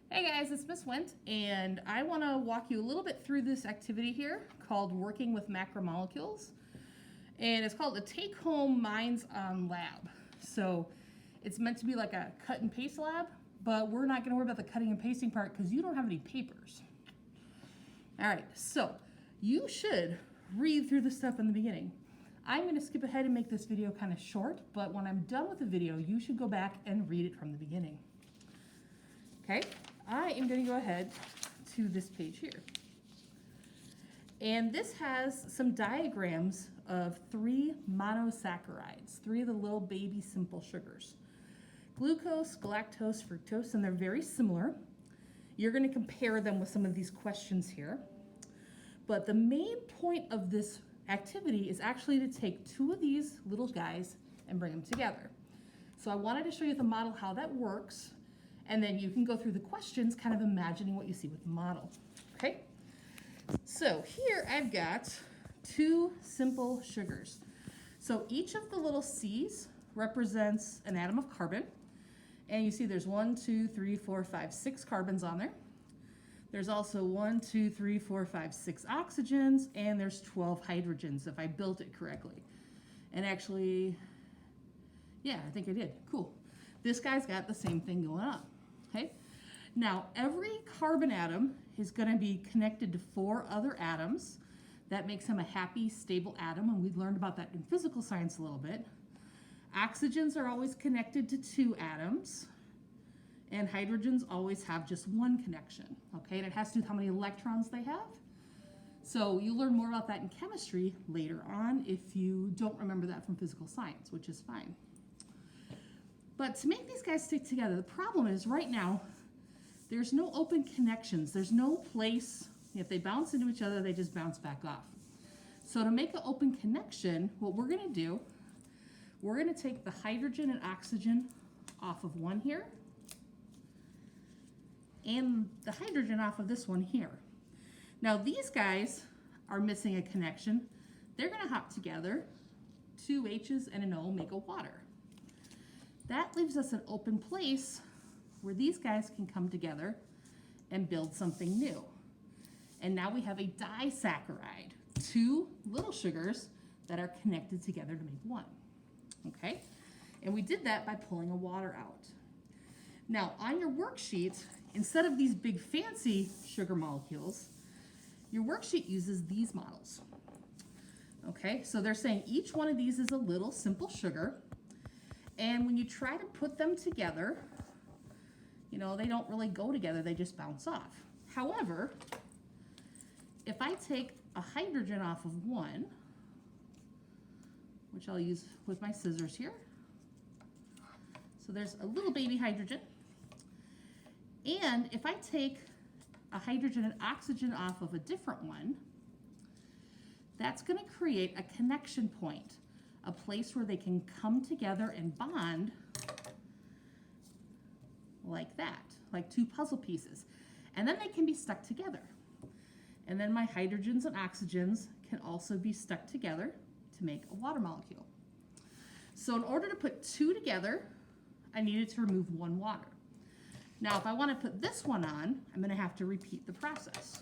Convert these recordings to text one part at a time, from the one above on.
Hey guys, it's Miss Went, and I want to walk you a little bit through this activity here called Working with Macromolecules. And it's called a Take-Home Minds-On Lab. So it's meant to be like a cut and paste lab, but we're not going to worry about the cutting and pasting part because you don't have any papers. All right, so you should read through the stuff in the beginning. I'm going to skip ahead and make this video kind of short, but when I'm done with the video, you should go back and read it from the beginning. Okay, I am going to go ahead to this page here. And this has some diagrams of 3 monosaccharides, 3 of the little baby simple sugars. Glucose, galactose, fructose, and they're very similar. You're going to compare them with some of these questions here. But the main point of this activity is actually to take 2 of these little guys and bring them together. So I wanted to show you the model how that works, and then you can go through the questions kind of imagining what you see with the model. Okay? So here I've got 2 simple sugars. So each of the little C's represents an atom of carbon. And you see there's 1, 2, 3, 4, 5, 6 carbons on there. There's also 1, 2, 3, 4, 5, 6 oxygens, and there's 12 hydrogens if I built it correctly. And actually, yeah, I think I did. Cool. This guy's got the same thing going on. Okay? Now, every carbon atom is going to be connected to 4 other atoms. That makes him a happy, stable atom, and we learned about that in physical science a little bit. Oxygens are always connected to 2 atoms, and hydrogens always have just 1 connection, okay? And it has to do with how many electrons they have. So you'll learn more about that in chemistry later on if you don't remember that from physical science, which is fine. But to make these guys stick together, the problem is right now, there's no open connections. There's no place, if they bounce into each other, they just bounce back off. So to make an open connection, what we're gonna do, we're gonna take the hydrogen and oxygen off of one here, and the hydrogen off of this one here. Now these guys are missing a connection. They're gonna hop together. 2 H's and an O make a water. That leaves us an open place where these guys can come together and build something new. And now we have a disaccharide, 2 little sugars that are connected together to make 1. Okay? And we did that by pulling a water out. Now, on your worksheet, instead of these big fancy sugar molecules, your worksheet uses these models. Okay? So they're saying each one of these is a little simple sugar. And when you try to put them together, you know, they don't really go together, they just bounce off. However, if I take a hydrogen off of one, which I'll use with my scissors here. So there's a little baby hydrogen. And if I take a hydrogen and oxygen off of a different one, that's going to create a connection point, a place where they can come together and bond like that, like 2 puzzle pieces. And then they can be stuck together. And then my hydrogens and oxygens can also be stuck together to make a water molecule. So in order to put 2 together, I needed to remove 1 water. Now if I want to put this one on, I'm going to have to repeat the process.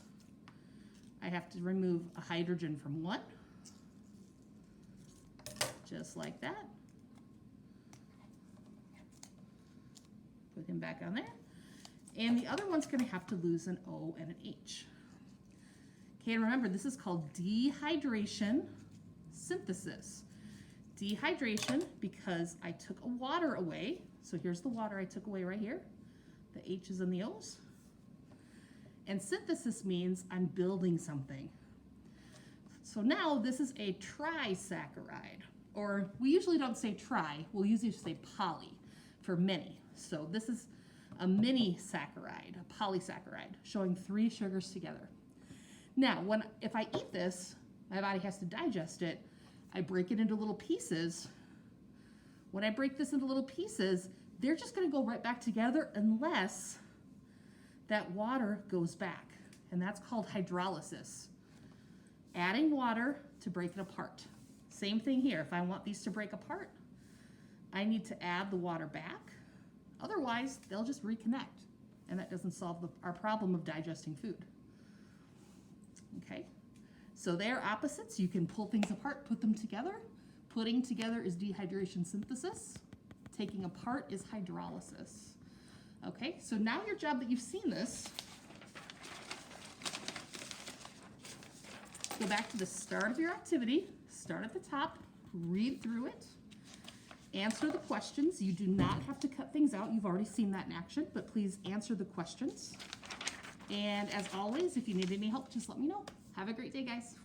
I have to remove a hydrogen from one, just like that. Put him back on there. And the other one's going to have to lose an O and an H. Okay, and remember, this is called dehydration synthesis. Dehydration because I took a water away. So here's the water I took away right here. The H's and the O's. And synthesis means I'm building something. So now this is a trisaccharide. Or we usually don't say tri, we'll usually say poly for many. So this is a mini saccharide, a polysaccharide, showing 3 sugars together. Now, if I eat this, my body has to digest it. I break it into little pieces. When I break this into little pieces, they're just going to go right back together unless that water goes back. And that's called hydrolysis. Adding water to break it apart. Same thing here. If I want these to break apart, I need to add the water back. Otherwise, they'll just reconnect. and that doesn't solve our problem of digesting food. Okay, so they're opposites. You can pull things apart, put them together. Putting together is dehydration synthesis. Taking apart is hydrolysis. Okay, so now your job that you've seen this, go back to the start of your activity, start at the top, read through it, answer the questions. You do not have to cut things out. You've already seen that in action, but please answer the questions. And as always, if you need any help, just let me know. Have a great day, guys.